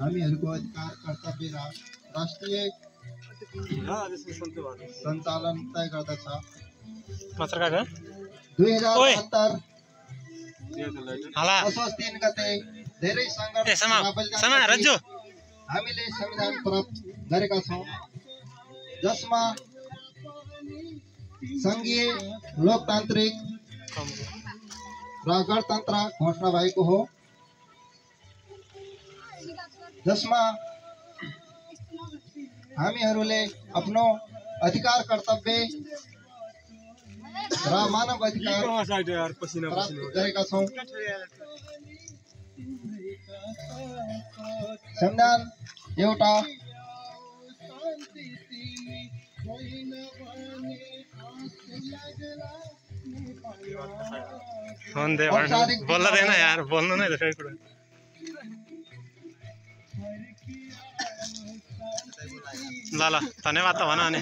हामीहरूको अधिकार कर्तव्य र राष्ट्रिय सञ्चालन तय गर्दछ। 2072 असोज 3 गते धेरै सङ्घर्ष हामीले संविधान प्राप्त गरेका छौँ, जसमा सङ्घीय लोकतान्त्रिक र गणतन्त्र घोषणा भएको हो, जसमा हामीहरूले आफ्नो अधिकार कर्तव्य र मानव अधिकार प्राप्त गरेका छौँ। संविधान एउटा बोल्न देन यार, बोल्नु नै धेरै कुरा। ल ल धन्यवाद त भन अनि।